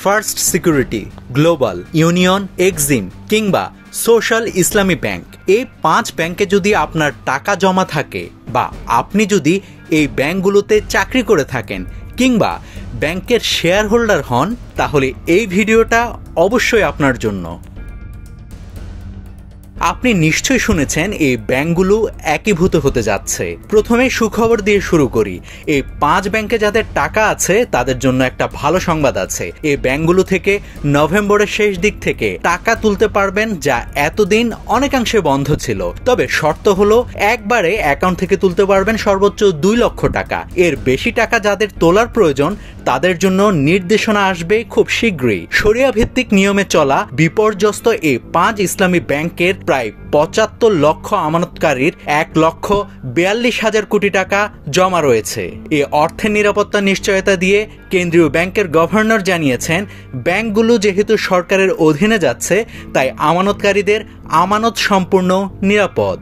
First security, global, union, Exim কিংবা social ইসলামী bank, এই 5 ব্যাংকে যদি আপনার টাকা জমা থাকে বা আপনি যদি এই ব্যাংকগুলোতে চাকরি করে থাকেন কিংবা ব্যাংকের শেয়ার হোল্ডার হন, তাহলে এই ভিডিওটা অবশ্যই আপনার জন্য। আপনি নিশ্চয়ই শুনেছেন এই ব্যাংকগুলো একীভূত হতে যাচ্ছে। প্রথমে সুখবর দিয়ে শুরু করি। এই 5 ব্যাংকে যাদের টাকা আছে তাদের জন্য একটা ভালো সংবাদ আছে। এই ব্যাংকগুলো থেকে নভেম্বরের শেষ দিক থেকে টাকা তুলতে পারবেন, যা এতদিন অনেকাংশে বন্ধ ছিল। তবে শর্ত হলো একবারে অ্যাকাউন্ট থেকে তুলতে পারবেন সর্বোচ্চ 2 লক্ষ টাকা। এর বেশি টাকা যাদের তোলার প্রয়োজন তাদের জন্য নির্দেশনা আসবে খুব শীঘ্রই। শরিয়া ভিত্তিক নিয়মে চলা বিপর্যস্ত এই 5 ইসলামী ব্যাংকের প্রায় 75 লক্ষ আমানতকারীর 1,42,000 কোটি টাকা জমা রয়েছে। এই অর্থের নিরাপত্তা নিশ্চয়তা দিয়ে কেন্দ্রীয় ব্যাংকের গভর্নর জানিয়েছেন, ব্যাংকগুলো যেহেতু সরকারের অধীনে যাচ্ছে তাই আমানতকারীদের আমানত সম্পূর্ণ নিরাপদ।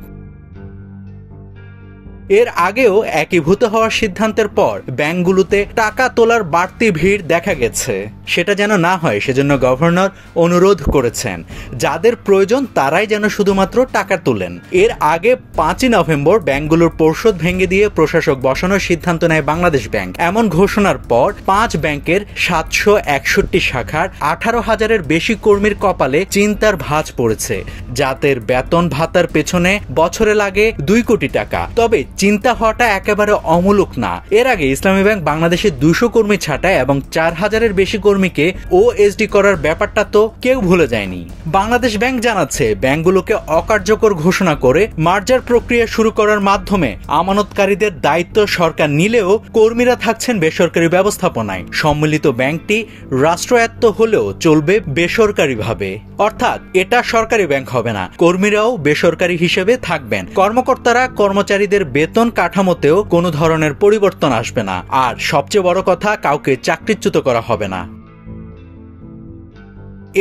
এর আগেও একীভূত হওয়ার সিদ্ধান্তের পর ব্যাংকগুলোতে টাকা তোলার বাড়তি ভিড় দেখা গেছে। সেটা যেন না হয় সেজন্য গভর্নর অনুরোধ করেছেন যাদের প্রয়োজন তারাই যেন শুধুমাত্র টাকা তোলেন। এর আগে 5ই নভেম্বর ব্যাংকগুলোর পর্ষদ ভেঙে দিয়ে প্রশাসক বসানোর সিদ্ধান্ত নেয় বাংলাদেশ ব্যাংক। এমন ঘোষণার পর 5 ব্যাংকের 761 শাখার 18,000-এর বেশি কর্মীর কপালে চিন্তার ভাঁজ পড়েছে। যাদের বেতন ভাতার পেছনে বছরে লাগে 2 কোটি টাকা। তবে চিন্তা হওয়াটা একেবারে অমূলক না। এর আগে ইসলামী ব্যাংক বাংলাদেশে 200 কর্মী ছাঁটায় এবং 4,000-এর বেশি কর্মীকে ওএসডি করার ব্যাপারটা তো কেউ ভুলে যায়নি। বাংলাদেশ ব্যাংক জানাচ্ছে, ব্যাংকগুলোকে অকার্যকর ঘোষণা করে মার্জার প্রক্রিয়া শুরু করার মাধ্যমে আমানতকারীদের দায়িত্ব সরকার নিলেও কর্মীরা থাকছেন বেসরকারি ব্যবস্থাপনায়। সম্মিলিত ব্যাংকটি রাষ্ট্রায়ত্ত হলেও চলবে বেসরকারিভাবে, অর্থাৎ এটা সরকারি ব্যাংক হবে না। কর্মীরাও বেসরকারি হিসেবে থাকবেন। কর্মকর্তারা কর্মচারীদের বেতন কাঠামোতেও কোনো ধরনের পরিবর্তন আসবে না। আর সবচেয়ে বড় কথা, কাউকে চাকরিচ্যুত করা হবে না।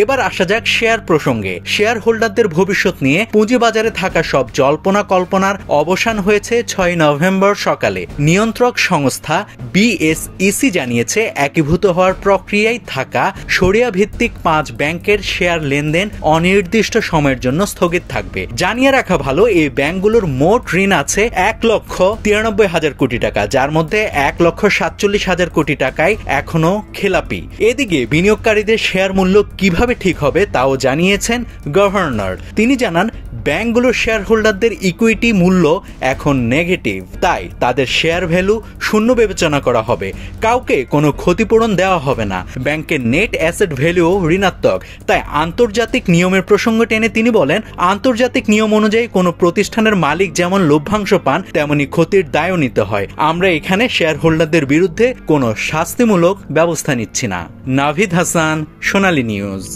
এবার আসা যাক শেয়ার প্রসঙ্গে। শেয়ার হোল্ডারদের ভবিষ্যৎ নিয়ে পুঁজিবাজারে থাকা সব জল্পনা কল্পনার অবসান হয়েছে 6 নভেম্বর সকালে। নিয়ন্ত্রক সংস্থা বিএসইসি জানিয়েছে, একীভূত হওয়ার প্রক্রিয়ায় থাকা শরিয়া ভিত্তিক 5 ব্যাংকের শেয়ার লেনদেন অনির্দিষ্ট সময়ের জন্য স্থগিত থাকবে। জানিয়ে রাখা ভালো, এই ব্যাংকগুলোর মোট ঋণ আছে 1,93,000 কোটি টাকা, যার মধ্যে 1,47,000 কোটি টাকায় এখনো খেলাপি। এদিকে বিনিয়োগকারীদের শেয়ার মূল্য কিভাবে ঠিক হবে তাও জানিয়েছেন গভর্নর। তিনি জানান, ব্যাংকগুলোর শেয়ার হোল্ডারদের ইকুইটি মূল্য এখন নেগেটিভ, তাই তাদের শেয়ার ভ্যালু শূন্য বিবেচনা করা হবে। কাউকে কোনো ক্ষতিপূরণ দেওয়া হবে না। ব্যাংকের নেট অ্যাসেট ভ্যালুও ঋণাত্মক। তাই আন্তর্জাতিক নিয়মের প্রসঙ্গ টেনে তিনি বলেন, আন্তর্জাতিক নিয়ম অনুযায়ী কোনো প্রতিষ্ঠানের মালিক যেমন লভ্যাংশ পান তেমনি ক্ষতির দায়ও নিতে হয়। আমরা এখানে শেয়ার হোল্ডারদের বিরুদ্ধে কোনো শাস্তিমূলক ব্যবস্থা নিচ্ছি না। নাভিদ হাসান, সোনালী নিউজ।